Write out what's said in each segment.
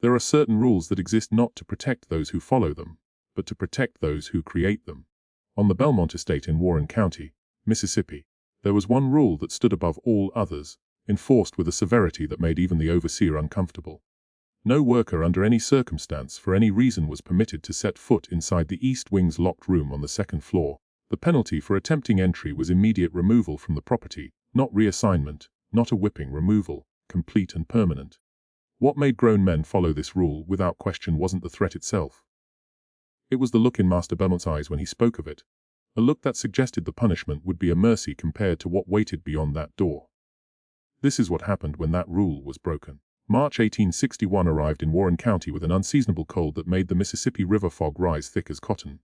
There are certain rules that exist not to protect those who follow them, but to protect those who create them. On the Belmont estate in Warren County, Mississippi, there was one rule that stood above all others, enforced with a severity that made even the overseer uncomfortable. No worker under any circumstance for any reason was permitted to set foot inside the East Wing's locked room on the second floor. The penalty for attempting entry was immediate removal from the property, not reassignment, not a whipping, removal, complete and permanent. What made grown men follow this rule without question wasn't the threat itself. It was the look in Master Belmont's eyes when he spoke of it, a look that suggested the punishment would be a mercy compared to what waited beyond that door. This is what happened when that rule was broken. March 1861 arrived in Warren County with an unseasonable cold that made the Mississippi River fog rise thick as cotton.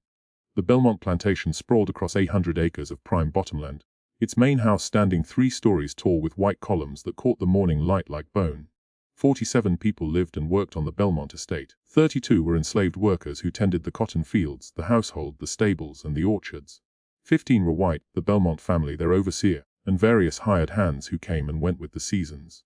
The Belmont plantation sprawled across 800 acres of prime bottomland, its main house standing 3 stories tall with white columns that caught the morning light like bone. 47 people lived and worked on the Belmont estate. 32 were enslaved workers who tended the cotton fields, the household, the stables, and the orchards. 15 were white, the Belmont family, their overseer, and various hired hands who came and went with the seasons.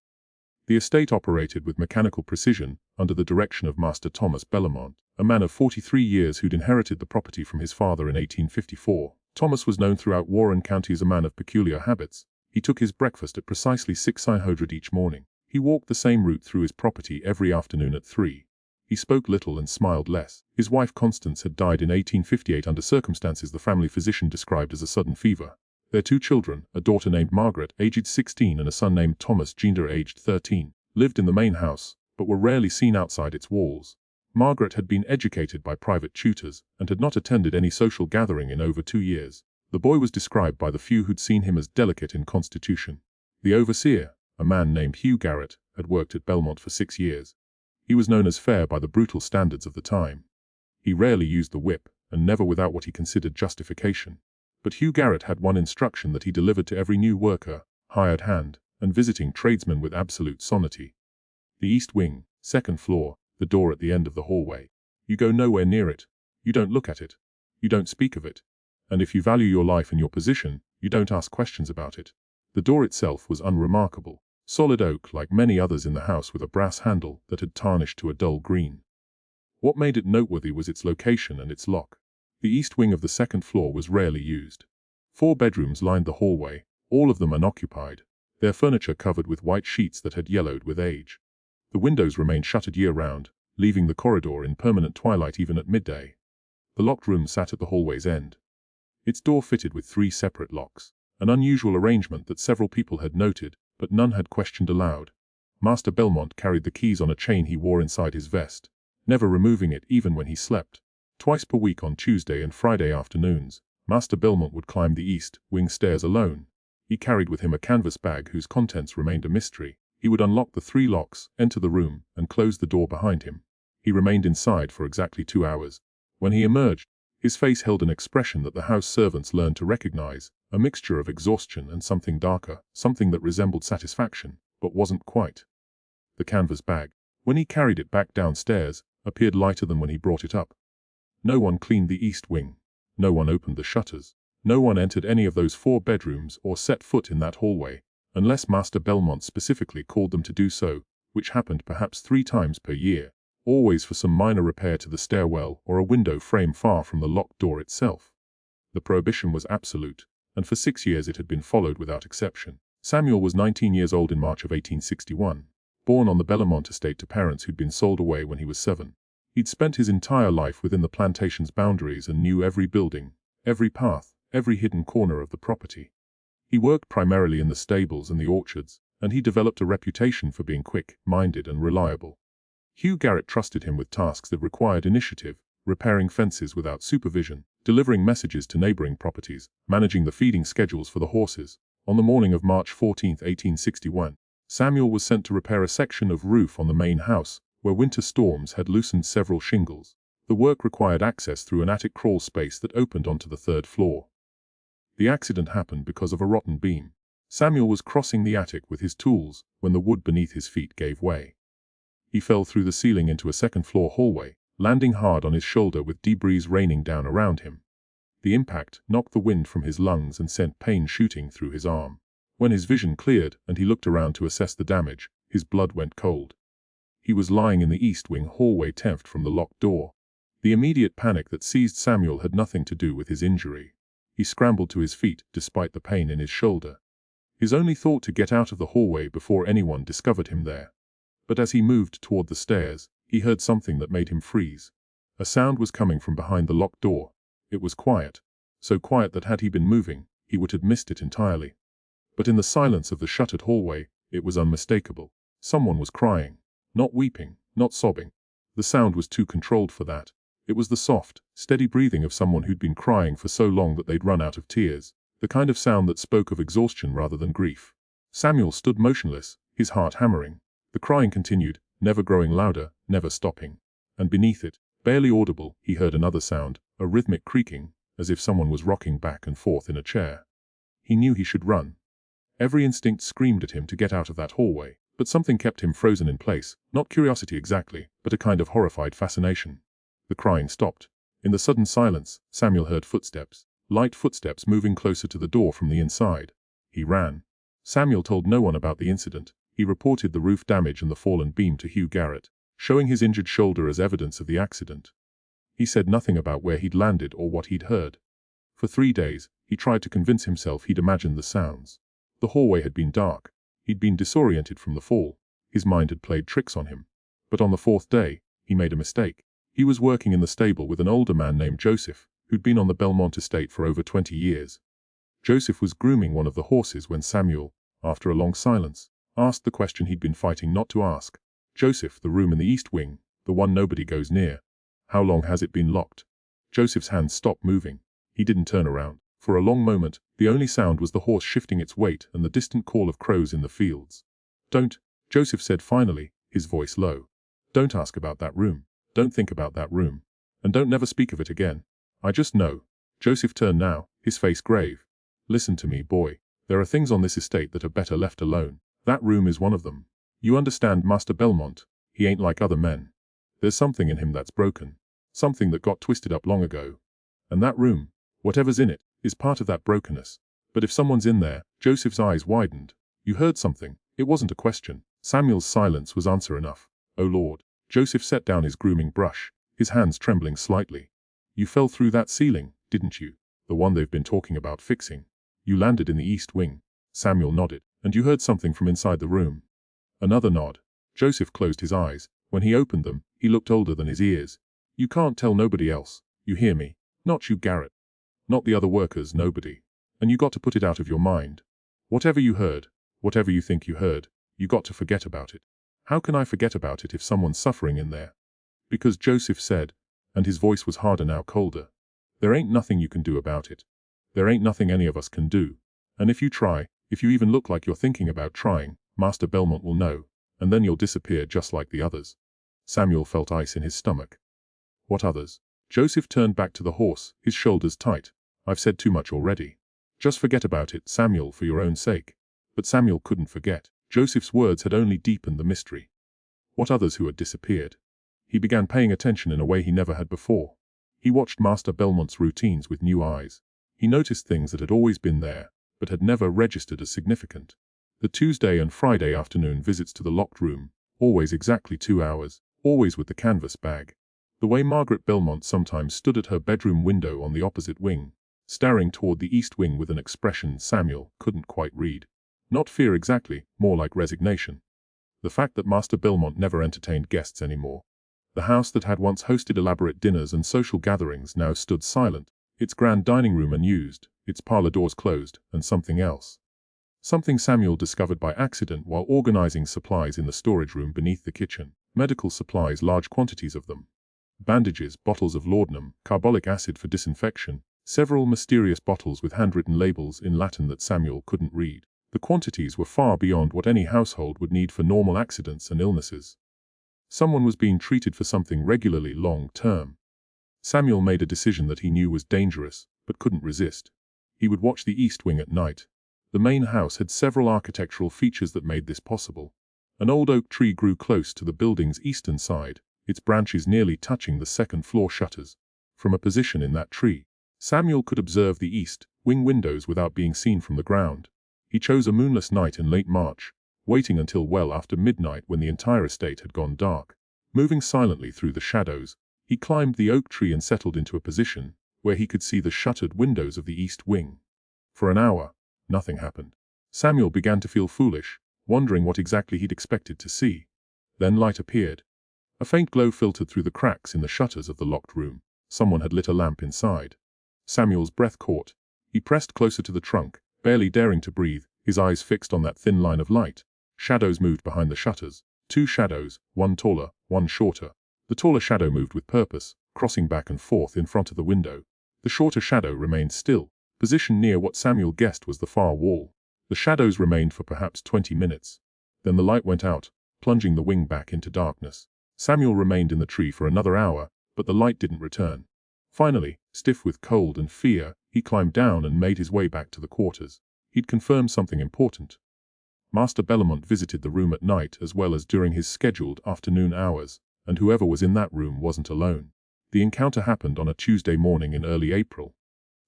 The estate operated with mechanical precision under the direction of Master Thomas Belmont, a man of 43 years who'd inherited the property from his father in 1854. Thomas was known throughout Warren County as a man of peculiar habits. He took his breakfast at precisely 6:00 each morning. He walked the same route through his property every afternoon at 3. He spoke little and smiled less. His wife Constance had died in 1858 under circumstances the family physician described as a sudden fever. Their 2 children, a daughter named Margaret, aged 16, and a son named Thomas Jr., aged 13, lived in the main house, but were rarely seen outside its walls. Margaret had been educated by private tutors, and had not attended any social gathering in over 2 years. The boy was described by the few who'd seen him as delicate in constitution. The overseer, a man named Hugh Garrett, had worked at Belmont for 6 years. He was known as fair by the brutal standards of the time. He rarely used the whip, and never without what he considered justification. But Hugh Garrett had one instruction that he delivered to every new worker, hired hand, and visiting tradesman with absolute solemnity. The East Wing, second floor, the door at the end of the hallway. You go nowhere near it. You don't look at it. You don't speak of it. And if you value your life and your position, you don't ask questions about it. The door itself was unremarkable. Solid oak like many others in the house with a brass handle that had tarnished to a dull green. What made it noteworthy was its location and its lock. The east wing of the second floor was rarely used. 4 bedrooms lined the hallway, all of them unoccupied, their furniture covered with white sheets that had yellowed with age. The windows remained shuttered year-round, leaving the corridor in permanent twilight even at midday. The locked room sat at the hallway's end. Its door fitted with 3 separate locks, an unusual arrangement that several people had noted, but none had questioned aloud. Master Belmont carried the keys on a chain he wore inside his vest, never removing it even when he slept. Twice per week on Tuesday and Friday afternoons, Master Belmont would climb the east wing stairs alone. He carried with him a canvas bag whose contents remained a mystery. He would unlock the 3 locks, enter the room, and close the door behind him. He remained inside for exactly 2 hours. When he emerged, his face held an expression that the house servants learned to recognize, a mixture of exhaustion and something darker, something that resembled satisfaction, but wasn't quite. The canvas bag, when he carried it back downstairs, appeared lighter than when he brought it up. No one cleaned the east wing. No one opened the shutters. No one entered any of those 4 bedrooms or set foot in that hallway, unless Master Belmont specifically called them to do so, which happened perhaps 3 times per year, always for some minor repair to the stairwell or a window frame far from the locked door itself. The prohibition was absolute, and for 6 years it had been followed without exception. Samuel was 19 years old in March of 1861, born on the Belmont estate to parents who'd been sold away when he was 7. He'd spent his entire life within the plantation's boundaries and knew every building, every path, every hidden corner of the property. He worked primarily in the stables and the orchards, and he developed a reputation for being quick-minded and reliable. Hugh Garrett trusted him with tasks that required initiative, repairing fences without supervision, delivering messages to neighboring properties, managing the feeding schedules for the horses. On the morning of March 14, 1861, Samuel was sent to repair a section of roof on the main house, where winter storms had loosened several shingles. The work required access through an attic crawl space that opened onto the 3rd floor. The accident happened because of a rotten beam. Samuel was crossing the attic with his tools when the wood beneath his feet gave way. He fell through the ceiling into a second-floor hallway, landing hard on his shoulder with debris raining down around him. The impact knocked the wind from his lungs and sent pain shooting through his arm. When his vision cleared and he looked around to assess the damage, his blood went cold. He was lying in the east wing hallway 10th from the locked door. The immediate panic that seized Samuel had nothing to do with his injury. He scrambled to his feet despite the pain in his shoulder. His only thought to get out of the hallway before anyone discovered him there. But as he moved toward the stairs, he heard something that made him freeze. A sound was coming from behind the locked door. It was quiet. So quiet that had he been moving, he would have missed it entirely. But in the silence of the shuttered hallway, it was unmistakable. Someone was crying. Not weeping, not sobbing. The sound was too controlled for that. It was the soft, steady breathing of someone who'd been crying for so long that they'd run out of tears. The kind of sound that spoke of exhaustion rather than grief. Samuel stood motionless, his heart hammering. The crying continued, never growing louder, never stopping. And beneath it, barely audible, he heard another sound, a rhythmic creaking, as if someone was rocking back and forth in a chair. He knew he should run. Every instinct screamed at him to get out of that hallway, but something kept him frozen in place, not curiosity exactly, but a kind of horrified fascination. The crying stopped. In the sudden silence, Samuel heard footsteps, light footsteps moving closer to the door from the inside. He ran. Samuel told no one about the incident. He reported the roof damage and the fallen beam to Hugh Garrett, showing his injured shoulder as evidence of the accident. He said nothing about where he'd landed or what he'd heard. For 3 days, he tried to convince himself he'd imagined the sounds. The hallway had been dark. He'd been disoriented from the fall. His mind had played tricks on him. But on the 4th day, he made a mistake. He was working in the stable with an older man named Joseph, who'd been on the Belmont estate for over 20 years. Joseph was grooming one of the horses when Samuel, after a long silence, asked the question he'd been fighting not to ask. Joseph, the room in the east wing, the one nobody goes near. How long has it been locked? Joseph's hands stopped moving. He didn't turn around. For a long moment, the only sound was the horse shifting its weight and the distant call of crows in the fields. Don't, Joseph said finally, his voice low. Don't ask about that room. Don't think about that room. And don't never speak of it again. I just know. Joseph turned now, his face grave. Listen to me, boy. There are things on this estate that are better left alone. That room is one of them. You understand Master Belmont? He ain't like other men. There's something in him that's broken. Something that got twisted up long ago. And that room, whatever's in it, is part of that brokenness. But if someone's in there, Joseph's eyes widened. You heard something. It wasn't a question. Samuel's silence was answer enough. Oh Lord. Joseph set down his grooming brush, his hands trembling slightly. You fell through that ceiling, didn't you? The one they've been talking about fixing. You landed in the east wing. Samuel nodded. And you heard something from inside the room. Another nod. Joseph closed his eyes. When he opened them, he looked older than his ears. You can't tell nobody else. You hear me? Not you, Garrett. Not the other workers, nobody. And you got to put it out of your mind. Whatever you heard, whatever you think you heard, you got to forget about it. How can I forget about it if someone's suffering in there? Because Joseph said, and his voice was harder now, colder. There ain't nothing you can do about it. There ain't nothing any of us can do. And if you try, if you even look like you're thinking about trying, Master Belmont will know, and then you'll disappear just like the others. Samuel felt ice in his stomach. What others? Joseph turned back to the horse, his shoulders tight. I've said too much already. Just forget about it, Samuel, for your own sake. But Samuel couldn't forget. Joseph's words had only deepened the mystery. What others who had disappeared? He began paying attention in a way he never had before. He watched Master Belmont's routines with new eyes. He noticed things that had always been there, but had never registered as significant. The Tuesday and Friday afternoon visits to the locked room, always exactly 2 hours, always with the canvas bag. The way Margaret Belmont sometimes stood at her bedroom window on the opposite wing, staring toward the east wing with an expression Samuel couldn't quite read. Not fear exactly, more like resignation. The fact that Master Belmont never entertained guests anymore. The house that had once hosted elaborate dinners and social gatherings now stood silent, its grand dining room unused, its parlor doors closed, and something else. Something Samuel discovered by accident while organizing supplies in the storage room beneath the kitchen. Medical supplies, large quantities of them. Bandages, bottles of laudanum, carbolic acid for disinfection, several mysterious bottles with handwritten labels in Latin that Samuel couldn't read. The quantities were far beyond what any household would need for normal accidents and illnesses. Someone was being treated for something regularly long-term. Samuel made a decision that he knew was dangerous, but couldn't resist. He would watch the east wing at night. The main house had several architectural features that made this possible. An old oak tree grew close to the building's eastern side, its branches nearly touching the second-floor shutters. From a position in that tree, Samuel could observe the east wing windows without being seen from the ground. He chose a moonless night in late March, waiting until well after midnight when the entire estate had gone dark. Moving silently through the shadows, he climbed the oak tree and settled into a position where he could see the shuttered windows of the east wing. For an hour, nothing happened. Samuel began to feel foolish, wondering what exactly he'd expected to see. Then light appeared. A faint glow filtered through the cracks in the shutters of the locked room. Someone had lit a lamp inside. Samuel's breath caught. He pressed closer to the trunk, barely daring to breathe, his eyes fixed on that thin line of light. Shadows moved behind the shutters. 2 shadows, one taller, one shorter. The taller shadow moved with purpose, crossing back and forth in front of the window. The shorter shadow remained still, positioned near what Samuel guessed was the far wall. The shadows remained for perhaps 20 minutes. Then the light went out, plunging the wing back into darkness. Samuel remained in the tree for another hour, but the light didn't return. Finally, stiff with cold and fear, he climbed down and made his way back to the quarters. He'd confirmed something important. Master Bellamont visited the room at night as well as during his scheduled afternoon hours, and whoever was in that room wasn't alone. The encounter happened on a Tuesday morning in early April.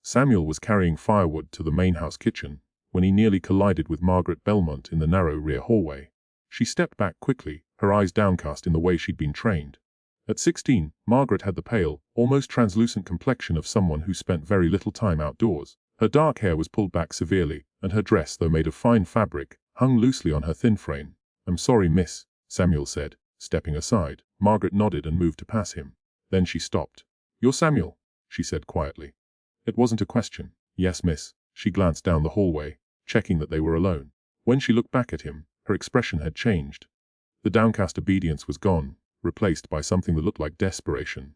Samuel was carrying firewood to the main house kitchen when he nearly collided with Margaret Belmont in the narrow rear hallway. She stepped back quickly, her eyes downcast in the way she'd been trained. At 16, Margaret had the pale, almost translucent complexion of someone who spent very little time outdoors. Her dark hair was pulled back severely, and her dress, though made of fine fabric, hung loosely on her thin frame. "I'm sorry, miss," Samuel said, stepping aside. Margaret nodded and moved to pass him. Then she stopped. "You're Samuel?" she said quietly. It wasn't a question. "Yes, miss." She glanced down the hallway, checking that they were alone. When she looked back at him, her expression had changed. The downcast obedience was gone, replaced by something that looked like desperation.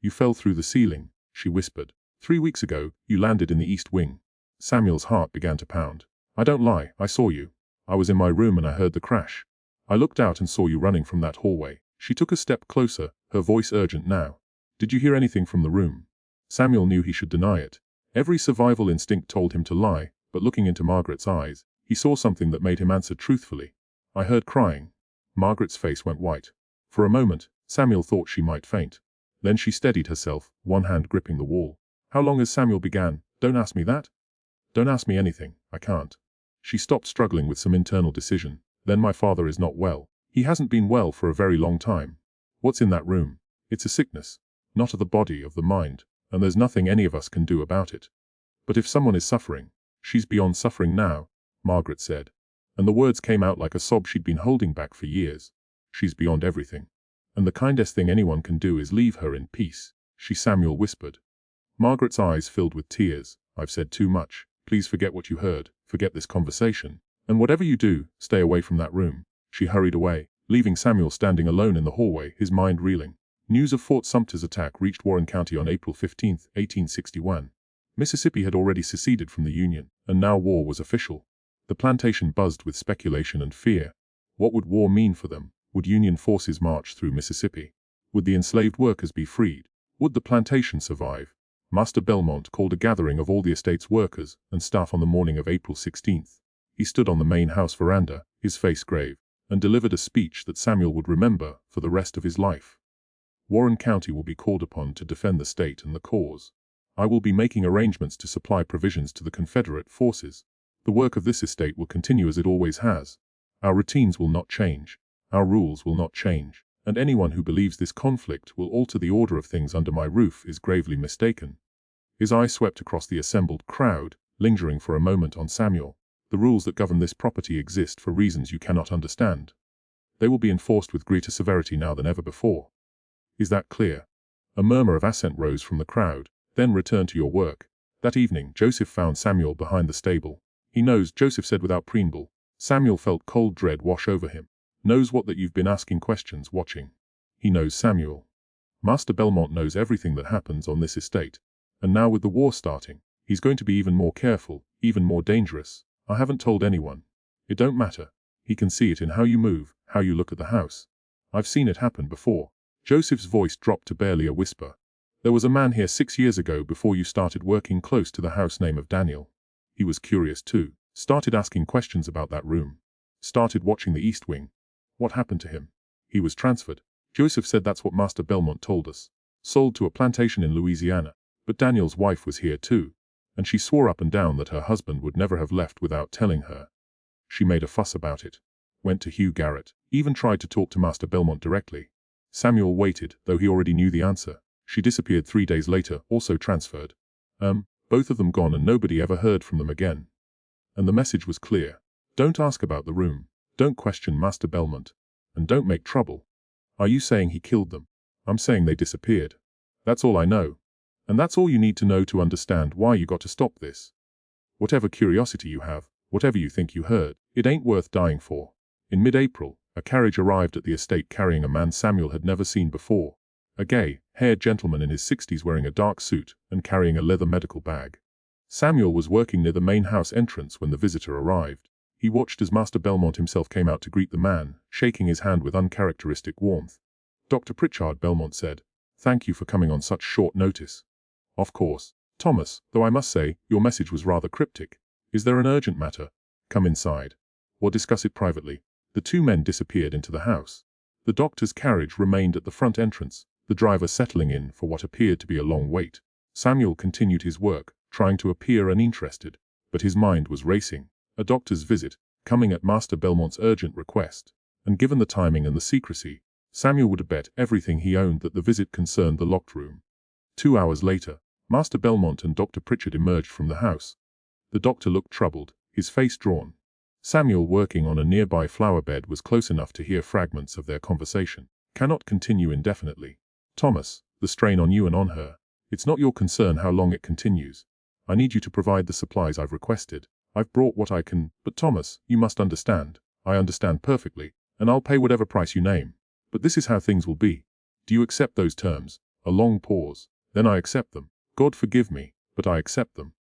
"You fell through the ceiling," she whispered. "3 weeks ago, you landed in the east wing." Samuel's heart began to pound. "I don't lie, I saw you. I was in my room and I heard the crash. I looked out and saw you running from that hallway." She took a step closer, her voice urgent now. "Did you hear anything from the room?" Samuel knew he should deny it. Every survival instinct told him to lie, but looking into Margaret's eyes, he saw something that made him answer truthfully. "I heard crying." Margaret's face went white. For a moment, Samuel thought she might faint. Then she steadied herself, one hand gripping the wall. "How long has Samuel began? Don't ask me that. Don't ask me anything, I can't." She stopped, struggling with some internal decision. "Then my father is not well. He hasn't been well for a very long time." "What's in that room?" "It's a sickness. Not of the body, of the mind, and there's nothing any of us can do about it. But if someone is suffering, she's beyond suffering now," Margaret said. And the words came out like a sob she'd been holding back for years. "She's beyond everything. And the kindest thing anyone can do is leave her in peace," Samuel whispered. Margaret's eyes filled with tears. "I've said too much. Please forget what you heard, forget this conversation. And whatever you do, stay away from that room." She hurried away, leaving Samuel standing alone in the hallway, his mind reeling. News of Fort Sumter's attack reached Warren County on April 15, 1861. Mississippi had already seceded from the Union, and now war was official. The plantation buzzed with speculation and fear. What would war mean for them? Would Union forces march through Mississippi? Would the enslaved workers be freed? Would the plantation survive? Master Belmont called a gathering of all the estate's workers and staff on the morning of April 16th. He stood on the main house veranda, his face grave, and delivered a speech that Samuel would remember for the rest of his life. "Warren County will be called upon to defend the state and the cause. I will be making arrangements to supply provisions to the Confederate forces. The work of this estate will continue as it always has. Our routines will not change. Our rules will not change. And anyone who believes this conflict will alter the order of things under my roof is gravely mistaken." His eye swept across the assembled crowd, lingering for a moment on Samuel. "The rules that govern this property exist for reasons you cannot understand. They will be enforced with greater severity now than ever before. Is that clear?" A murmur of assent rose from the crowd. "Then return to your work." That evening, Joseph found Samuel behind the stable. "He knows," Joseph said without preamble. Samuel felt cold dread wash over him. "Knows what? That you've been asking questions, watching." "He knows, Samuel. Master Belmont knows everything that happens on this estate. And now with the war starting, he's going to be even more careful, even more dangerous. I haven't told anyone. It don't matter. He can see it in how you move, how you look at the house. I've seen it happen before." Joseph's voice dropped to barely a whisper. "There was a man here 6 years ago before you started working close to the house, name of Daniel. He was curious too. Started asking questions about that room. Started watching the east wing. What happened to him? He was transferred. Joseph said that's what Master Belmont told us. Sold to a plantation in Louisiana. But Daniel's wife was here too. And she swore up and down that her husband would never have left without telling her. She made a fuss about it. went to Hugh Garrett, even tried to talk to Master Belmont directly. Samuel waited, though he already knew the answer. She disappeared 3 days later, also transferred. Both of them gone and nobody ever heard from them again. And the message was clear. Don't ask about the room. Don't question Master Belmont. And don't make trouble. Are you saying he killed them? I'm saying they disappeared. That's all I know. And that's all you need to know to understand why you got to stop this. Whatever curiosity you have, whatever you think you heard, it ain't worth dying for. In mid-April, a carriage arrived at the estate carrying a man Samuel had never seen before. A gay-haired gentleman in his 60s wearing a dark suit and carrying a leather medical bag. Samuel was working near the main house entrance when the visitor arrived. He watched as Master Belmont himself came out to greet the man, shaking his hand with uncharacteristic warmth. Dr. Pritchard, Belmont said, "Thank you for coming on such short notice." "Of course, Thomas, though I must say, your message was rather cryptic. Is there an urgent matter? Come inside. Or discuss it privately." The two men disappeared into the house. The doctor's carriage remained at the front entrance, the driver settling in for what appeared to be a long wait. Samuel continued his work, trying to appear uninterested, but his mind was racing. A doctor's visit, coming at Master Belmont's urgent request, and given the timing and the secrecy, Samuel would have bet everything he owned that the visit concerned the locked room. 2 hours later, Master Belmont and Dr. Pritchard emerged from the house. The doctor looked troubled, his face drawn. Samuel, working on a nearby flower bed, was close enough to hear fragments of their conversation. "Cannot continue indefinitely. Thomas, the strain on you and on her. It's not your concern how long it continues. I need you to provide the supplies I've requested. I've brought what I can, but Thomas, you must understand. I understand perfectly, and I'll pay whatever price you name. But this is how things will be. Do you accept those terms?" A long pause. "Then I accept them. God forgive me, but I accept them."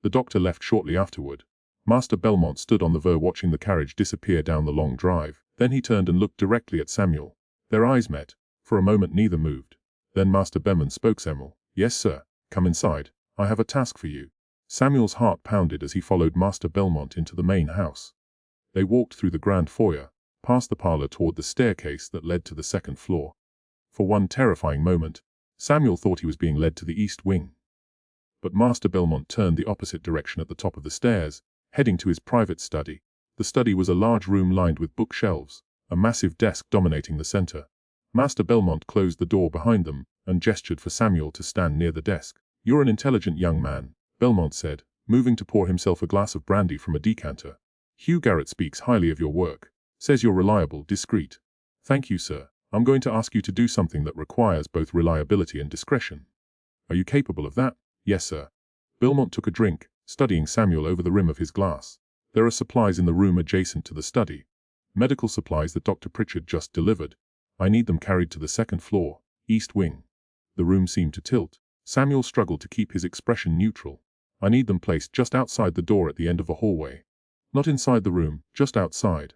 The doctor left shortly afterward. Master Belmont stood on the verge watching the carriage disappear down the long drive. Then he turned and looked directly at Samuel. Their eyes met. For a moment neither moved. Then Master Belmont spoke. "Samuel." "Yes, sir. Come inside. I have a task for you." Samuel's heart pounded as he followed Master Belmont into the main house. They walked through the grand foyer, past the parlor toward the staircase that led to the second floor. For one terrifying moment, Samuel thought he was being led to the east wing. But Master Belmont turned the opposite direction at the top of the stairs, heading to his private study. The study was a large room lined with bookshelves, a massive desk dominating the center. Master Belmont closed the door behind them and gestured for Samuel to stand near the desk. "You're an intelligent young man," Belmont said, moving to pour himself a glass of brandy from a decanter. "Hugh Garrett speaks highly of your work, says you're reliable, discreet." "Thank you, sir. I'm going to ask you to do something that requires both reliability and discretion." "Are you capable of that?" "Yes, sir." Belmont took a drink, studying Samuel over the rim of his glass. "There are supplies in the room adjacent to the study. Medical supplies that Dr. Pritchard just delivered. I need them carried to the second floor, east wing." The room seemed to tilt. Samuel struggled to keep his expression neutral. "I need them placed just outside the door at the end of the hallway. Not inside the room, just outside.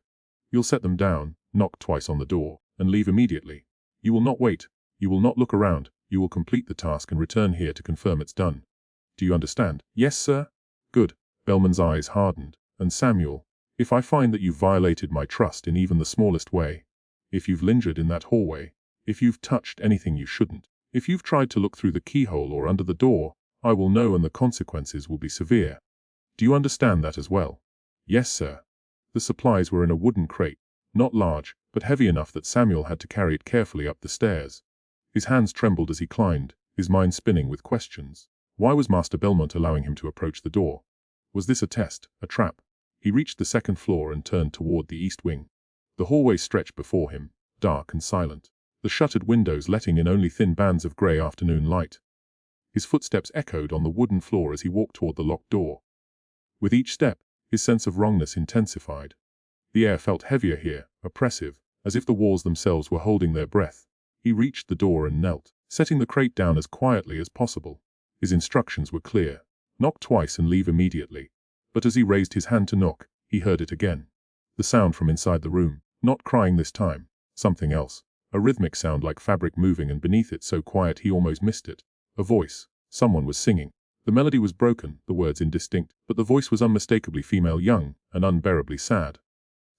You'll set them down, knock twice on the door, and leave immediately. You will not wait. You will not look around. You will complete the task and return here to confirm it's done. Do you understand?" "Yes, sir." "Good." Belmont's eyes hardened. "And Samuel, if I find that you've violated my trust in even the smallest way, if you've lingered in that hallway, if you've touched anything you shouldn't, if you've tried to look through the keyhole or under the door, I will know and the consequences will be severe. Do you understand that as well?" "Yes, sir." The supplies were in a wooden crate, not large, but heavy enough that Samuel had to carry it carefully up the stairs. His hands trembled as he climbed, his mind spinning with questions. Why was Master Belmont allowing him to approach the door? Was this a test, a trap? He reached the second floor and turned toward the east wing. The hallway stretched before him, dark and silent, the shuttered windows letting in only thin bands of gray afternoon light. His footsteps echoed on the wooden floor as he walked toward the locked door. With each step, his sense of wrongness intensified. The air felt heavier here, oppressive, as if the walls themselves were holding their breath. He reached the door and knelt, setting the crate down as quietly as possible. His instructions were clear. Knock twice and leave immediately. But as he raised his hand to knock, he heard it again. The sound from inside the room, not crying this time, something else. A rhythmic sound like fabric moving, and beneath it so quiet he almost missed it. A voice. Someone was singing. The melody was broken, the words indistinct, but the voice was unmistakably female, young, and unbearably sad.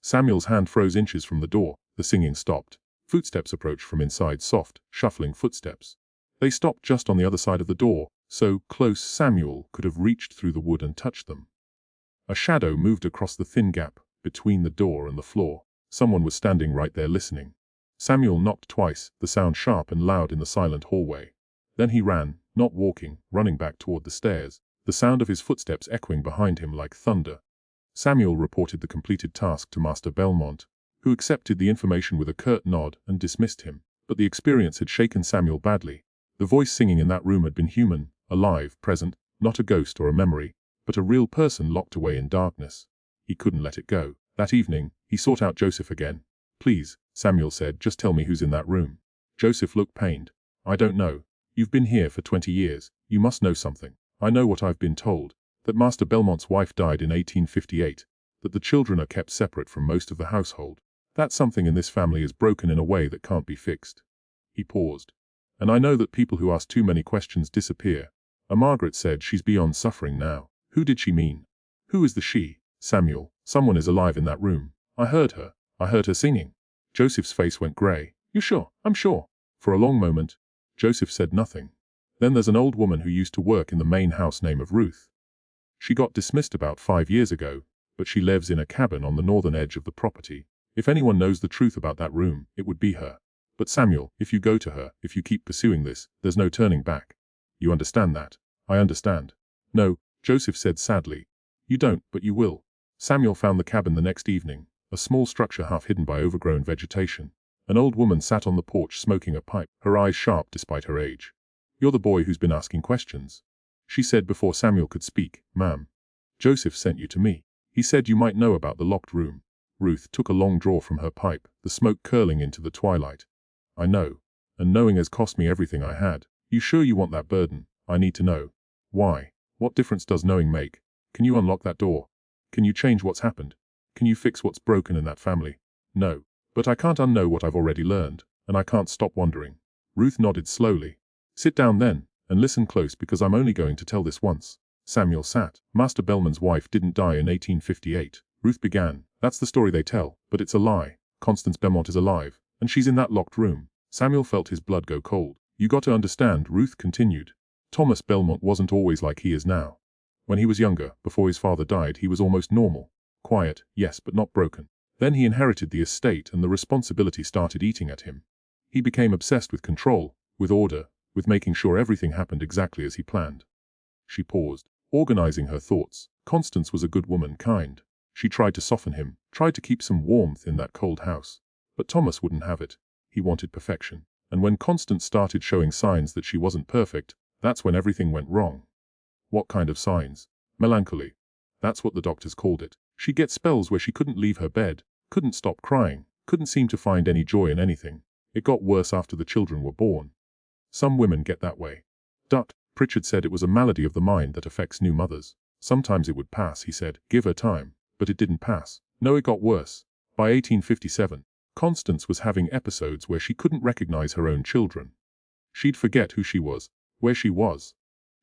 Samuel's hand froze inches from the door. The singing stopped. Footsteps approached from inside, soft, shuffling footsteps. They stopped just on the other side of the door, so close Samuel could have reached through the wood and touched them. A shadow moved across the thin gap between the door and the floor. Someone was standing right there listening. Samuel knocked twice, the sound sharp and loud in the silent hallway. Then he ran, not walking, running back toward the stairs, the sound of his footsteps echoing behind him like thunder. Samuel reported the completed task to Master Belmont, who accepted the information with a curt nod and dismissed him. But the experience had shaken Samuel badly. The voice singing in that room had been human, alive, present, not a ghost or a memory, but a real person locked away in darkness. He couldn't let it go. That evening, he sought out Joseph again. "Please," Samuel said, "just tell me who's in that room." Joseph looked pained. "I don't know. You've been here for 20 years. You must know something." "I know what I've been told. That Master Belmont's wife died in 1858. That the children are kept separate from most of the household. That something in this family is broken in a way that can't be fixed." He paused. "And I know that people who ask too many questions disappear. Margaret said she's beyond suffering now." "Who did she mean?" "Who is the she?" "Samuel, someone is alive in that room. I heard her. I heard her singing." Joseph's face went grey. "You sure?" "I'm sure." For a long moment, Joseph said nothing. "Then there's an old woman who used to work in the main house name of Ruth. She got dismissed about 5 years ago, but she lives in a cabin on the northern edge of the property. If anyone knows the truth about that room, it would be her. But Samuel, if you go to her, if you keep pursuing this, there's no turning back. You understand that?" "I understand." "No," Joseph said sadly. "You don't, but you will." Samuel found the cabin the next evening, a small structure half hidden by overgrown vegetation. An old woman sat on the porch smoking a pipe, her eyes sharp despite her age. "You're the boy who's been asking questions," she said before Samuel could speak. "Ma'am, Joseph sent you to me. He said you might know about the locked room." Ruth took a long draw from her pipe, the smoke curling into the twilight. "I know. And knowing has cost me everything I had. You sure you want that burden? I need to know." "Why? What difference does knowing make? Can you unlock that door? Can you change what's happened? Can you fix what's broken in that family?" "No. But I can't unknow what I've already learned, and I can't stop wondering." Ruth nodded slowly. "Sit down then, and listen close because I'm only going to tell this once." Samuel sat. "Master Belmont's wife didn't die in 1858. Ruth began. "That's the story they tell, but it's a lie. Constance Belmont is alive, and she's in that locked room." Samuel felt his blood go cold. "You got to understand," Ruth continued. "Thomas Belmont wasn't always like he is now. When he was younger, before his father died, he was almost normal. Quiet, yes, but not broken. Then he inherited the estate and the responsibility started eating at him. He became obsessed with control, with order, with making sure everything happened exactly as he planned." She paused, organizing her thoughts. Constance was a good woman, kind. She tried to soften him, tried to keep some warmth in that cold house. But Thomas wouldn't have it. He wanted perfection. And when Constance started showing signs that she wasn't perfect, that's when everything went wrong. "What kind of signs?" "Melancholy. That's what the doctors called it. She'd get spells where she couldn't leave her bed, couldn't stop crying, couldn't seem to find any joy in anything. It got worse after the children were born. Some women get that way." Pritchard said it was a malady of the mind that affects new mothers. "Sometimes it would pass," he said. "Give her time." But it didn't pass. No, it got worse. By 1857, Constance was having episodes where she couldn't recognize her own children. She'd forget who she was, where she was.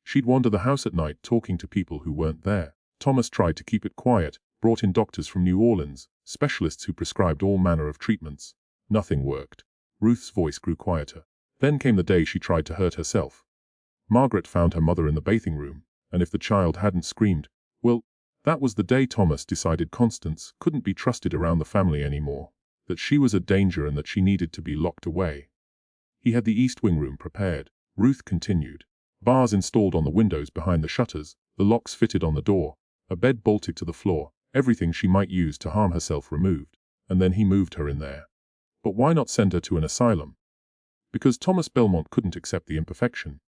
She'd wander the house at night talking to people who weren't there. Thomas tried to keep it quiet, brought in doctors from New Orleans, specialists who prescribed all manner of treatments. Nothing worked. Ruth's voice grew quieter. Then came the day she tried to hurt herself. Margaret found her mother in the bathing room, and if the child hadn't screamed, well, that was the day Thomas decided Constance couldn't be trusted around the family anymore, that she was a danger and that she needed to be locked away. He had the East Wing room prepared. Ruth continued. Bars installed on the windows behind the shutters, the locks fitted on the door, a bed bolted to the floor, everything she might use to harm herself removed, and then he moved her in there. But why not send her to an asylum? Because Thomas Belmont couldn't accept the imperfection.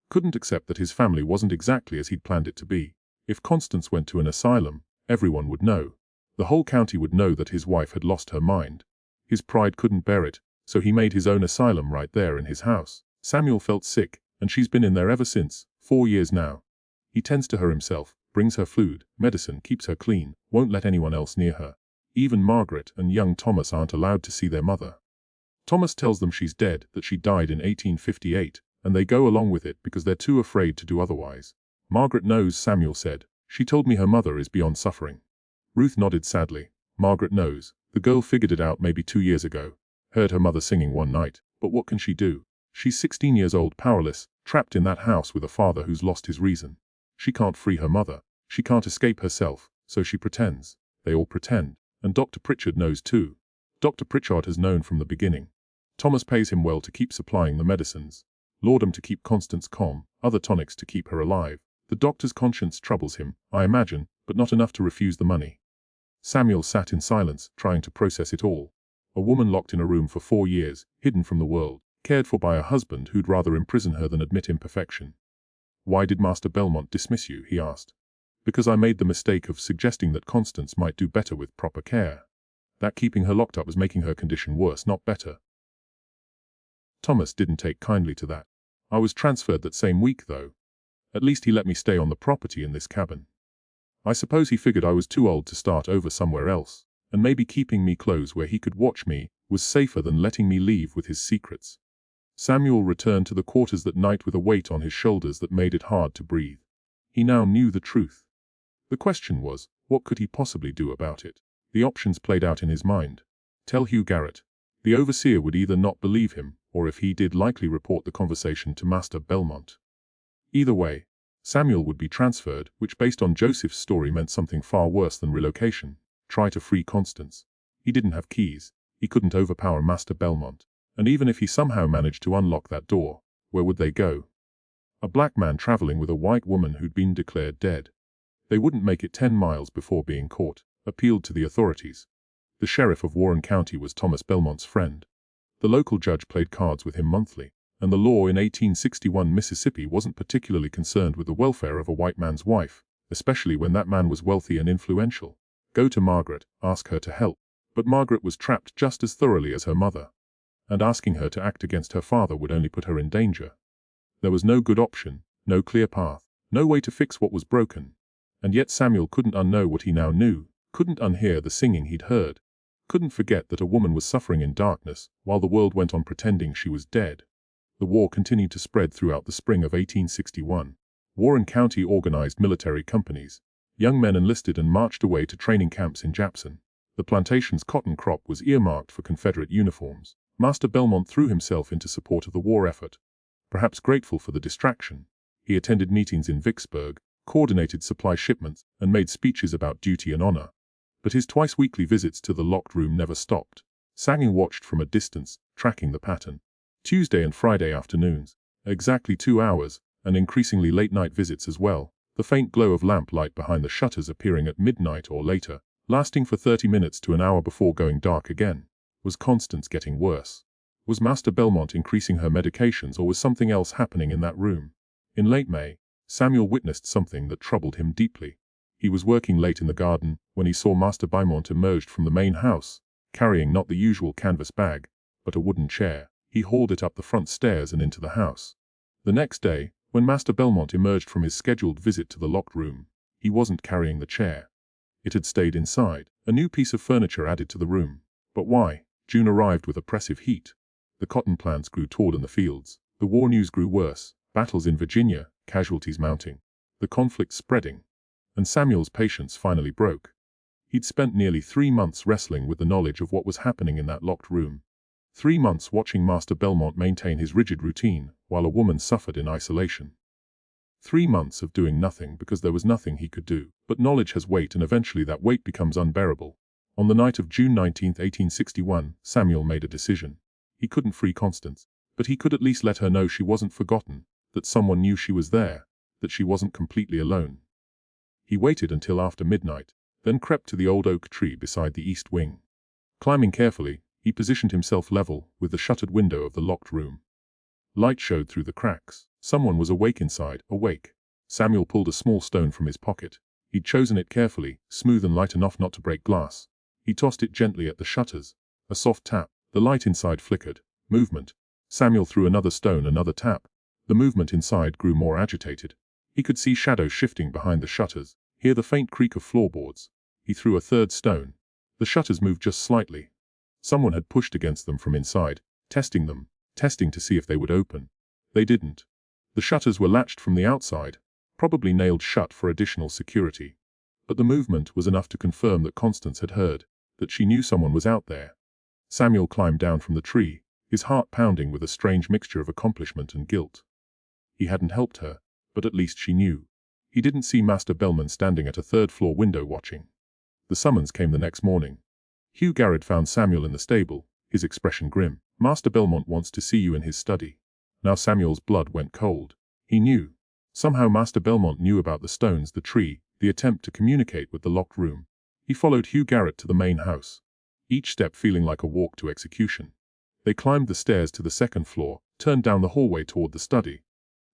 Couldn't accept that his family wasn't exactly as he'd planned it to be. If Constance went to an asylum, everyone would know. The whole county would know that his wife had lost her mind. His pride couldn't bear it, so he made his own asylum right there in his house. Samuel felt sick, and she's been in there ever since, 4 years now. He tends to her himself, brings her food, medicine, keeps her clean, won't let anyone else near her. Even Margaret and young Thomas aren't allowed to see their mother. Thomas tells them she's dead, that she died in 1858, and they go along with it because they're too afraid to do otherwise. Margaret knows, Samuel said. She told me her mother is beyond suffering. Ruth nodded sadly. Margaret knows. The girl figured it out maybe 2 years ago. Heard her mother singing one night. But what can she do? She's 16 years old, powerless, trapped in that house with a father who's lost his reason. She can't free her mother. She can't escape herself, so she pretends. They all pretend. And Dr. Pritchard knows too. Dr. Pritchard has known from the beginning. Thomas pays him well to keep supplying the medicines. Laudanum to keep Constance calm, other tonics to keep her alive. The doctor's conscience troubles him, I imagine, but not enough to refuse the money. Samuel sat in silence, trying to process it all. A woman locked in a room for 4 years, hidden from the world, cared for by a husband who'd rather imprison her than admit imperfection. Why did Master Belmont dismiss you, he asked. Because I made the mistake of suggesting that Constance might do better with proper care. That keeping her locked up was making her condition worse, not better. Thomas didn't take kindly to that. I was transferred that same week, though. At least he let me stay on the property in this cabin. I suppose he figured I was too old to start over somewhere else, and maybe keeping me close where he could watch me was safer than letting me leave with his secrets. Samuel returned to the quarters that night with a weight on his shoulders that made it hard to breathe. He now knew the truth. The question was, what could he possibly do about it? The options played out in his mind. Tell Hugh Garrett. The overseer would either not believe him, or if he did, likely report the conversation to Master Belmont. Either way, Samuel would be transferred, which based on Joseph's story meant something far worse than relocation. Try to free Constance. He didn't have keys. He couldn't overpower Master Belmont. And even if he somehow managed to unlock that door, where would they go? A black man traveling with a white woman who'd been declared dead. They wouldn't make it 10 miles before being caught, appealed to the authorities. The sheriff of Warren County was Thomas Belmont's friend. The local judge played cards with him monthly, and the law in 1861 Mississippi wasn't particularly concerned with the welfare of a white man's wife, especially when that man was wealthy and influential. Go to Margaret, ask her to help. But Margaret was trapped just as thoroughly as her mother. And asking her to act against her father would only put her in danger. There was no good option, no clear path, no way to fix what was broken. And yet Samuel couldn't unknow what he now knew, couldn't unhear the singing he'd heard, couldn't forget that a woman was suffering in darkness while the world went on pretending she was dead. The war continued to spread throughout the spring of 1861. Warren County organized military companies. Young men enlisted and marched away to training camps in Jackson. The plantation's cotton crop was earmarked for Confederate uniforms. Master Belmont threw himself into support of the war effort. Perhaps grateful for the distraction, he attended meetings in Vicksburg, coordinated supply shipments, and made speeches about duty and honor. But his twice-weekly visits to the locked room never stopped. Samuel watched from a distance, tracking the pattern. Tuesday and Friday afternoons, exactly 2 hours, and increasingly late-night visits as well, the faint glow of lamp light behind the shutters appearing at midnight or later, lasting for 30 minutes to an hour before going dark again. Was Constance getting worse? Was Master Belmont increasing her medications, or was something else happening in that room? In late May, Samuel witnessed something that troubled him deeply. He was working late in the garden when he saw Master Belmont emerged from the main house, carrying not the usual canvas bag, but a wooden chair. He hauled it up the front stairs and into the house. The next day, when Master Belmont emerged from his scheduled visit to the locked room, he wasn't carrying the chair. It had stayed inside, a new piece of furniture added to the room. But why? June arrived with oppressive heat. The cotton plants grew tall in the fields. The war news grew worse. Battles in Virginia, casualties mounting. The conflict spreading. And Samuel's patience finally broke. He'd spent nearly 3 months wrestling with the knowledge of what was happening in that locked room. 3 months watching Master Belmont maintain his rigid routine, while a woman suffered in isolation. 3 months of doing nothing because there was nothing he could do. But knowledge has weight, and eventually that weight becomes unbearable. On the night of June 19, 1861, Samuel made a decision. He couldn't free Constance, but he could at least let her know she wasn't forgotten, that someone knew she was there, that she wasn't completely alone. He waited until after midnight, then crept to the old oak tree beside the east wing. Climbing carefully, he positioned himself level with the shuttered window of the locked room. Light showed through the cracks. Someone was awake inside, awake. Samuel pulled a small stone from his pocket. He'd chosen it carefully, smooth and light enough not to break glass. He tossed it gently at the shutters. A soft tap. The light inside flickered. Movement. Samuel threw another stone, another tap. The movement inside grew more agitated. He could see shadows shifting behind the shutters, hear the faint creak of floorboards. He threw a third stone. The shutters moved just slightly. Someone had pushed against them from inside, testing them, testing to see if they would open. They didn't. The shutters were latched from the outside, probably nailed shut for additional security. But the movement was enough to confirm that Constance had heard, that she knew someone was out there. Samuel climbed down from the tree, his heart pounding with a strange mixture of accomplishment and guilt. He hadn't helped her, but at least she knew. He didn't see Master Belmont standing at a third-floor window watching. The summons came the next morning. Hugh Garrett found Samuel in the stable, his expression grim. "Master Belmont wants to see you in his study." Now Samuel's blood went cold. He knew. Somehow Master Belmont knew about the stones, the tree, the attempt to communicate with the locked room. He followed Hugh Garrett to the main house, each step feeling like a walk to execution. They climbed the stairs to the second floor, turned down the hallway toward the study.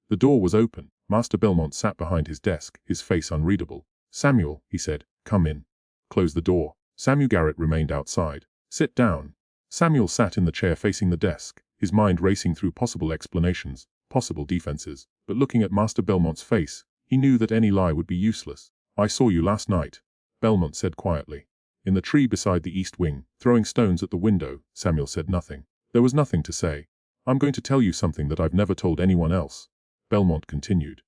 The door was open. Master Belmont sat behind his desk, his face unreadable. "Samuel," he said, "come in." Close the door. Samuel Garrett remained outside. "Sit down." Samuel sat in the chair facing the desk, his mind racing through possible explanations, possible defenses, but looking at Master Belmont's face, he knew that any lie would be useless. "I saw you last night," Belmont said quietly. "In the tree beside the east wing, throwing stones at the window." Samuel said nothing. There was nothing to say. "I'm going to tell you something that I've never told anyone else," Belmont continued.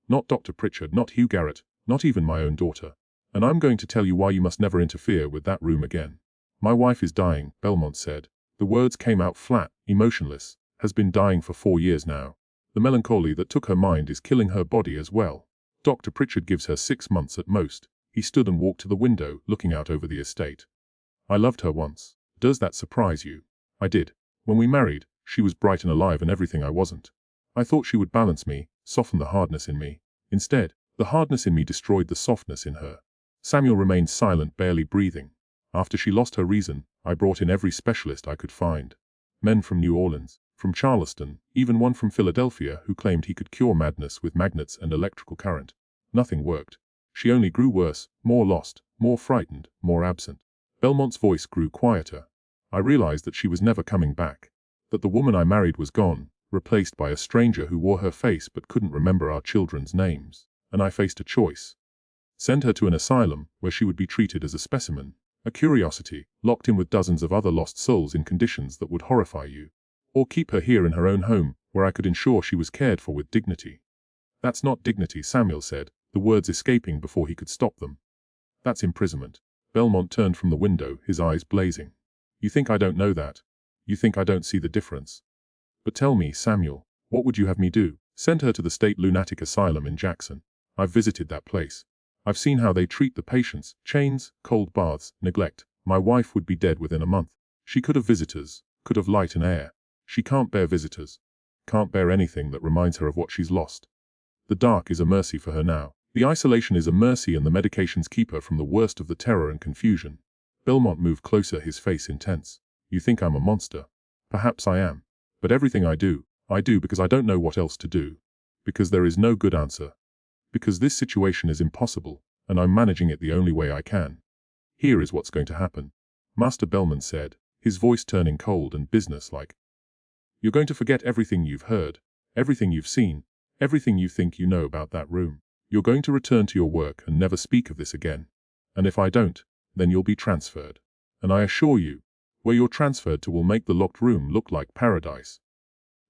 "Not Dr. Pritchard, not Hugh Garrett, not even my own daughter. And I'm going to tell you why you must never interfere with that room again." "My wife is dying," Belmont said. The words came out flat, emotionless. "Has been dying for 4 years now. The melancholy that took her mind is killing her body as well. Dr. Pritchard gives her 6 months at most." He stood and walked to the window, looking out over the estate. "I loved her once. Does that surprise you? I did. When we married, she was bright and alive and everything I wasn't. I thought she would balance me, soften the hardness in me. Instead, the hardness in me destroyed the softness in her." Samuel remained silent, barely breathing. "After she lost her reason, I brought in every specialist I could find. Men from New Orleans, from Charleston, even one from Philadelphia who claimed he could cure madness with magnets and electrical current. Nothing worked. She only grew worse, more lost, more frightened, more absent." Belmont's voice grew quieter. "I realized that she was never coming back. That the woman I married was gone, replaced by a stranger who wore her face but couldn't remember our children's names. And I faced a choice. Send her to an asylum, where she would be treated as a specimen, a curiosity, locked in with dozens of other lost souls in conditions that would horrify you. Or keep her here in her own home, where I could ensure she was cared for with dignity." "That's not dignity," Samuel said, the words escaping before he could stop them. "That's imprisonment." Belmont turned from the window, his eyes blazing. "You think I don't know that? You think I don't see the difference? But tell me, Samuel, what would you have me do? Send her to the state lunatic asylum in Jackson? I've visited that place. I've seen how they treat the patients, chains, cold baths, neglect. My wife would be dead within a month. She could have visitors, could have light and air. She can't bear visitors. Can't bear anything that reminds her of what she's lost. The dark is a mercy for her now. The isolation is a mercy, and the medications keep her from the worst of the terror and confusion." Belmont moved closer, his face intense. "You think I'm a monster? Perhaps I am. But everything I do because I don't know what else to do. Because there is no good answer. Because this situation is impossible, and I'm managing it the only way I can. Here is what's going to happen," Master Belmont said, his voice turning cold and businesslike. "You're going to forget everything you've heard, everything you've seen, everything you think you know about that room. You're going to return to your work and never speak of this again. And if I don't, then you'll be transferred. And I assure you, where you're transferred to will make the locked room look like paradise.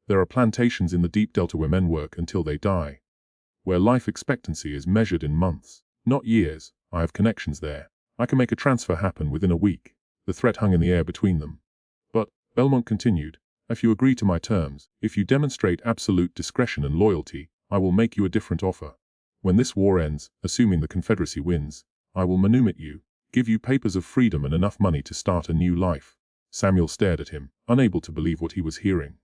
There are plantations in the deep delta where men work until they die, where life expectancy is measured in months, not years. I have connections there. I can make a transfer happen within a week." The threat hung in the air between them. "But," Belmont continued, "if you agree to my terms, if you demonstrate absolute discretion and loyalty, I will make you a different offer. When this war ends, assuming the Confederacy wins, I will manumit you, give you papers of freedom and enough money to start a new life." Samuel stared at him, unable to believe what he was hearing.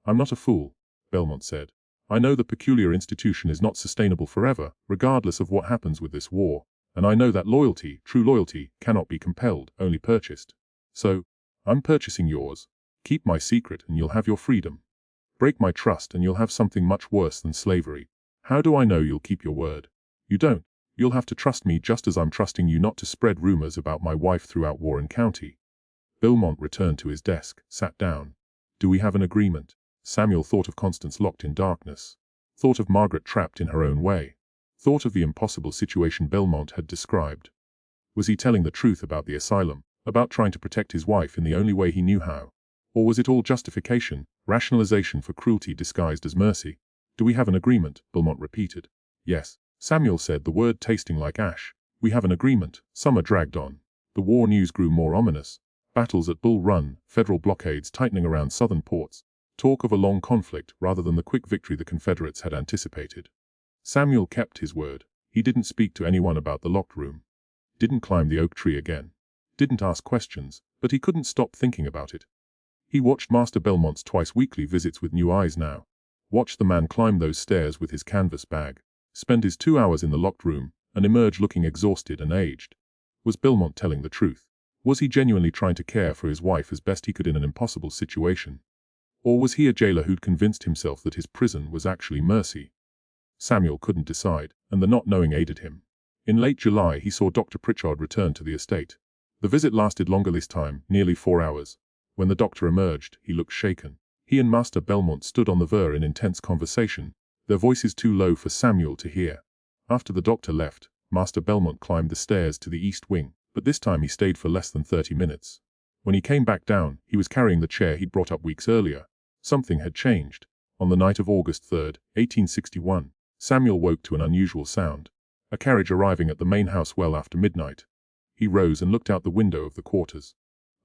"I'm not a fool," Belmont said. "I know the peculiar institution is not sustainable forever, regardless of what happens with this war. And I know that loyalty, true loyalty, cannot be compelled, only purchased. So, I'm purchasing yours. Keep my secret and you'll have your freedom. Break my trust and you'll have something much worse than slavery. How do I know you'll keep your word? You don't. You'll have to trust me just as I'm trusting you not to spread rumors about my wife throughout Warren County." Belmont returned to his desk, sat down. "Do we have an agreement?" Samuel thought of Constance locked in darkness. Thought of Margaret trapped in her own way. Thought of the impossible situation Belmont had described. Was he telling the truth about the asylum, about trying to protect his wife in the only way he knew how? Or was it all justification, rationalization for cruelty disguised as mercy? "Do we have an agreement?" Belmont repeated. "Yes," Samuel said, the word tasting like ash. "We have an agreement." Summer dragged on. The war news grew more ominous. Battles at Bull Run, federal blockades tightening around southern ports. Talk of a long conflict rather than the quick victory the Confederates had anticipated. Samuel kept his word. He didn't speak to anyone about the locked room. Didn't climb the oak tree again. didn't ask questions, but he couldn't stop thinking about it. He watched Master Belmont's twice-weekly visits with new eyes now. Watched the man climb those stairs with his canvas bag, spend his 2 hours in the locked room, and emerge looking exhausted and aged. Was Belmont telling the truth? Was he genuinely trying to care for his wife as best he could in an impossible situation? Or was he a jailer who'd convinced himself that his prison was actually mercy? Samuel couldn't decide, and the not knowing aided him. In late July he saw Dr. Pritchard return to the estate. The visit lasted longer this time, nearly 4 hours. When the doctor emerged, he looked shaken. He and Master Belmont stood on the verge in intense conversation, their voices too low for Samuel to hear. After the doctor left, Master Belmont climbed the stairs to the east wing, but this time he stayed for less than 30 minutes. When he came back down, he was carrying the chair he'd brought up weeks earlier. Something had changed. On the night of August 3, 1861, Samuel woke to an unusual sound. A carriage arriving at the main house well after midnight. He rose and looked out the window of the quarters.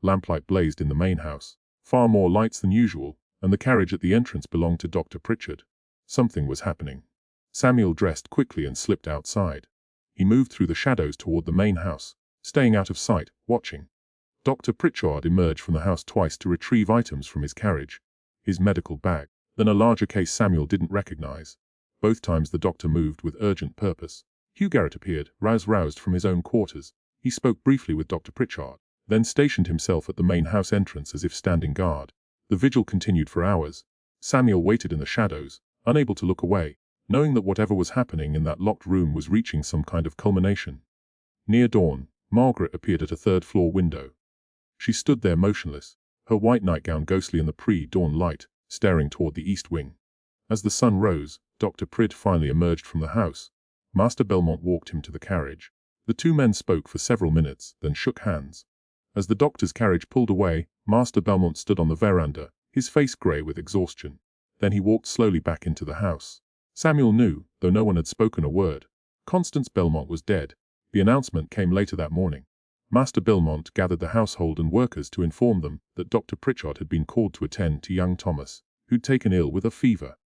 Lamplight blazed in the main house, far more lights than usual, and the carriage at the entrance belonged to Dr. Pritchard. Something was happening. Samuel dressed quickly and slipped outside. He moved through the shadows toward the main house, staying out of sight, watching. Dr. Pritchard emerged from the house twice to retrieve items from his carriage. His medical bag, then a larger case Samuel didn't recognize. Both times the doctor moved with urgent purpose. Hugh Garrett appeared, roused from his own quarters. He spoke briefly with Dr. Pritchard, then stationed himself at the main house entrance as if standing guard. The vigil continued for hours. Samuel waited in the shadows, unable to look away, knowing that whatever was happening in that locked room was reaching some kind of culmination. Near dawn, Margaret appeared at a third-floor window. She stood there motionless, her white nightgown ghostly in the pre-dawn light, staring toward the east wing. As the sun rose, Dr. Prid finally emerged from the house. Master Belmont walked him to the carriage. The two men spoke for several minutes, then shook hands. As the doctor's carriage pulled away, Master Belmont stood on the veranda, his face grey with exhaustion. Then he walked slowly back into the house. Samuel knew, though no one had spoken a word. Constance Belmont was dead. The announcement came later that morning. Master Belmont gathered the household and workers to inform them that Dr. Pritchard had been called to attend to young Thomas, who'd taken ill with a fever.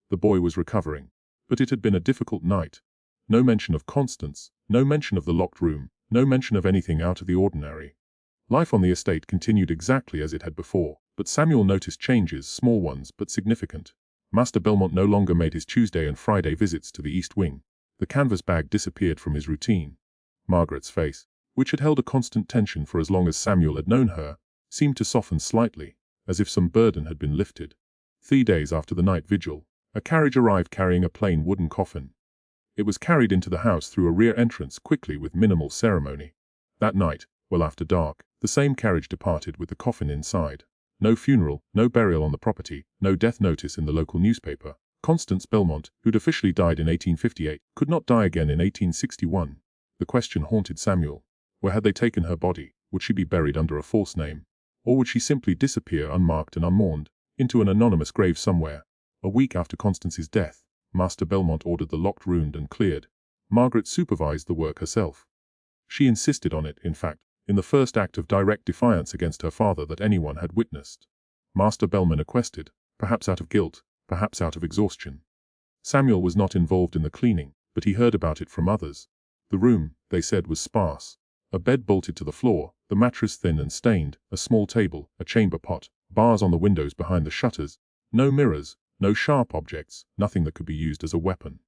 The boy was recovering, but it had been a difficult night. No mention of Constance, no mention of the locked room, no mention of anything out of the ordinary. Life on the estate continued exactly as it had before, but Samuel noticed changes, small ones but significant. Master Belmont no longer made his Tuesday and Friday visits to the east wing. The canvas bag disappeared from his routine. Margaret's face, which had held a constant tension for as long as Samuel had known her, seemed to soften slightly, as if some burden had been lifted. 3 days after the night vigil, a carriage arrived carrying a plain wooden coffin. It was carried into the house through a rear entrance quickly with minimal ceremony. That night, well after dark, the same carriage departed with the coffin inside. No funeral, no burial on the property, no death notice in the local newspaper. Constance Belmont, who'd officially died in 1858, could not die again in 1861. The question haunted Samuel. Where had they taken her body? Would she be buried under a false name? Or would she simply disappear unmarked and unmourned, into an anonymous grave somewhere? A week after Constance's death, Master Belmont ordered the locked room and cleared. Margaret supervised the work herself. She insisted on it, in fact, in the first act of direct defiance against her father that anyone had witnessed. Master Belmont acquiesced, perhaps out of guilt, perhaps out of exhaustion. Samuel was not involved in the cleaning, but he heard about it from others. The room, they said, was sparse. A bed bolted to the floor, the mattress thin and stained, a small table, a chamber pot, bars on the windows behind the shutters, no mirrors, no sharp objects, nothing that could be used as a weapon.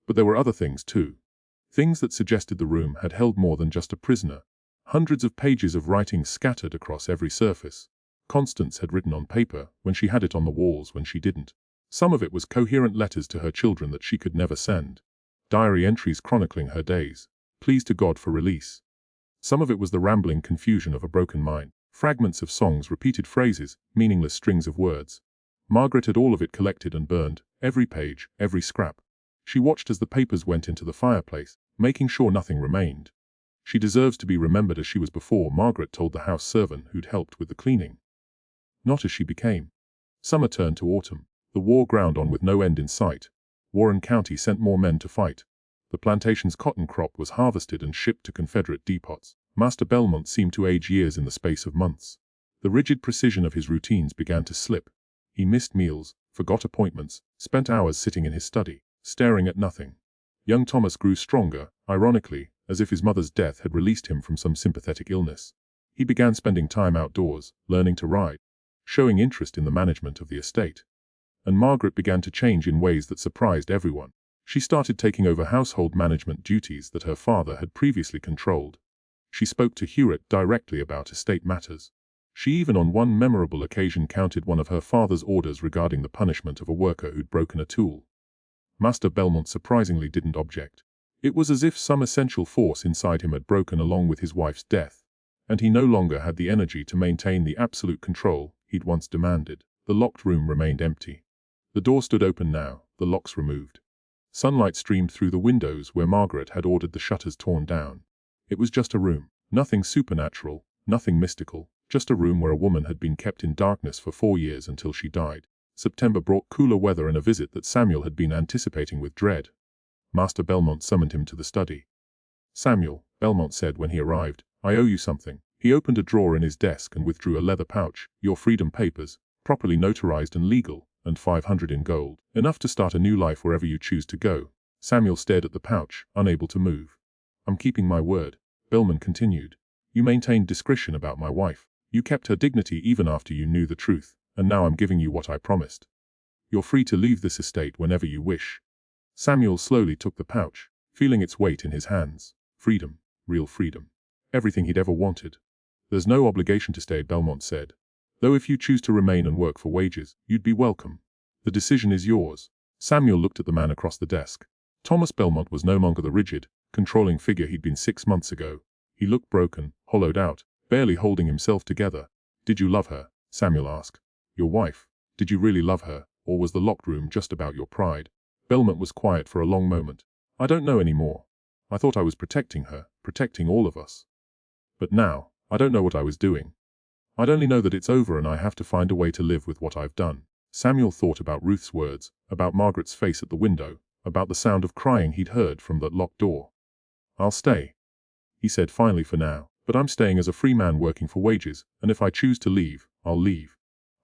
But there were other things too. Things that suggested the room had held more than just a prisoner. Hundreds of pages of writing scattered across every surface. Constance had written on paper when she had it on the walls when she didn't. Some of it was coherent letters to her children that she could never send. Diary entries chronicling her days, pleas to God for release. Some of it was the rambling confusion of a broken mind, fragments of songs, repeated phrases, meaningless strings of words. Margaret had all of it collected and burned, every page, every scrap. She watched as the papers went into the fireplace, making sure nothing remained. She deserves to be remembered as she was before, Margaret told the house servant who'd helped with the cleaning. Not as she became. Summer turned to autumn. The war ground on with no end in sight. Warren County sent more men to fight. The plantation's cotton crop was harvested and shipped to Confederate depots. Master Belmont seemed to age years in the space of months. The rigid precision of his routines began to slip. He missed meals, forgot appointments, spent hours sitting in his study, staring at nothing. Young Thomas grew stronger, ironically, as if his mother's death had released him from some sympathetic illness. He began spending time outdoors, learning to ride, showing interest in the management of the estate. And Margaret began to change in ways that surprised everyone. She started taking over household management duties that her father had previously controlled. She spoke to Hewitt directly about estate matters. She even on one memorable occasion counted one of her father's orders regarding the punishment of a worker who'd broken a tool. Master Belmont surprisingly didn't object. It was as if some essential force inside him had broken along with his wife's death, and he no longer had the energy to maintain the absolute control he'd once demanded. The locked room remained empty. The door stood open now, the locks removed. Sunlight streamed through the windows where Margaret had ordered the shutters torn down. It was just a room. Nothing supernatural, nothing mystical, just a room where a woman had been kept in darkness for 4 years until she died. September brought cooler weather and a visit that Samuel had been anticipating with dread. Master Belmont summoned him to the study. "Samuel," Belmont said when he arrived, "I owe you something." He opened a drawer in his desk and withdrew a leather pouch. "Your freedom papers, properly notarized and legal, and 500 in gold. Enough to start a new life wherever you choose to go." Samuel stared at the pouch, unable to move. "I'm keeping my word," Belmont continued. "You maintained discretion about my wife. You kept her dignity even after you knew the truth, and now I'm giving you what I promised. You're free to leave this estate whenever you wish." Samuel slowly took the pouch, feeling its weight in his hands. Freedom, real freedom. Everything he'd ever wanted. "There's no obligation to stay," Belmont said. "Though if you choose to remain and work for wages, you'd be welcome. The decision is yours." Samuel looked at the man across the desk. Thomas Belmont was no longer the rigid, controlling figure he'd been 6 months ago. He looked broken, hollowed out, barely holding himself together. "Did you love her?" Samuel asked. "Your wife? Did you really love her, or was the locked room just about your pride?" Belmont was quiet for a long moment. "I don't know anymore. I thought I was protecting her, protecting all of us. But now, I don't know what I was doing. I'd only know that it's over and I have to find a way to live with what I've done." Samuel thought about Ruth's words, about Margaret's face at the window, about the sound of crying he'd heard from that locked door. "I'll stay," he said finally, "for now. But I'm staying as a free man working for wages, and if I choose to leave, I'll leave."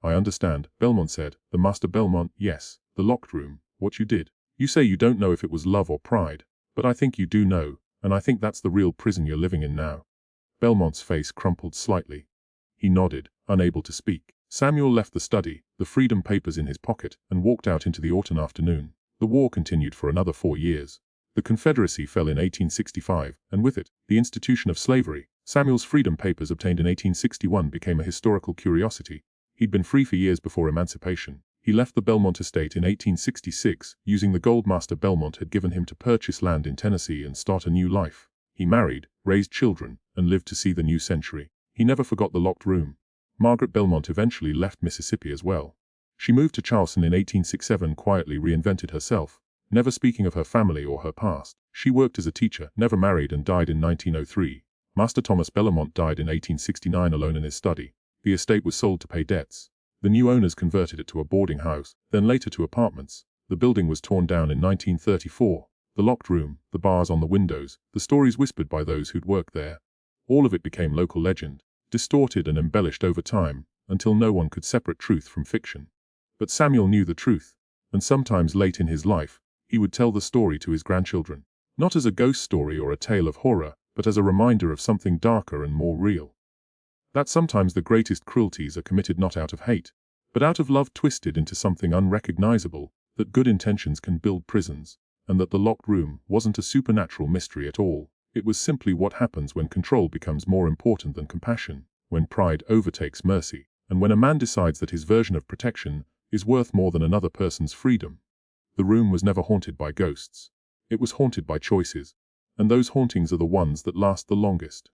"I understand," Belmont said. "The Master Belmont, yes, the locked room, what you did. You say you don't know if it was love or pride, but I think you do know, and I think that's the real prison you're living in now." Belmont's face crumpled slightly. He nodded, unable to speak. Samuel left the study, the freedom papers in his pocket, and walked out into the autumn afternoon. The war continued for another 4 years. The Confederacy fell in 1865, and with it, the institution of slavery. Samuel's freedom papers obtained in 1861 became a historical curiosity. He'd been free for years before emancipation. He left the Belmont estate in 1866, using the gold Master Belmont had given him to purchase land in Tennessee and start a new life. He married, raised children, and lived to see the new century. He never forgot the locked room. Margaret Belmont eventually left Mississippi as well. She moved to Charleston in 1867, quietly reinvented herself, never speaking of her family or her past. She worked as a teacher, never married, and died in 1903. Master Thomas Belmont died in 1869 alone in his study. The estate was sold to pay debts. The new owners converted it to a boarding house, then later to apartments. The building was torn down in 1934. The locked room, the bars on the windows, the stories whispered by those who'd worked there. All of it became local legend, distorted and embellished over time, until no one could separate truth from fiction. But Samuel knew the truth, and sometimes late in his life, he would tell the story to his grandchildren. Not as a ghost story or a tale of horror, but as a reminder of something darker and more real. That sometimes the greatest cruelties are committed not out of hate, but out of love twisted into something unrecognizable, that good intentions can build prisons, and that the locked room wasn't a supernatural mystery at all. It was simply what happens when control becomes more important than compassion, when pride overtakes mercy, and when a man decides that his version of protection is worth more than another person's freedom. The room was never haunted by ghosts. It was haunted by choices, and those hauntings are the ones that last the longest.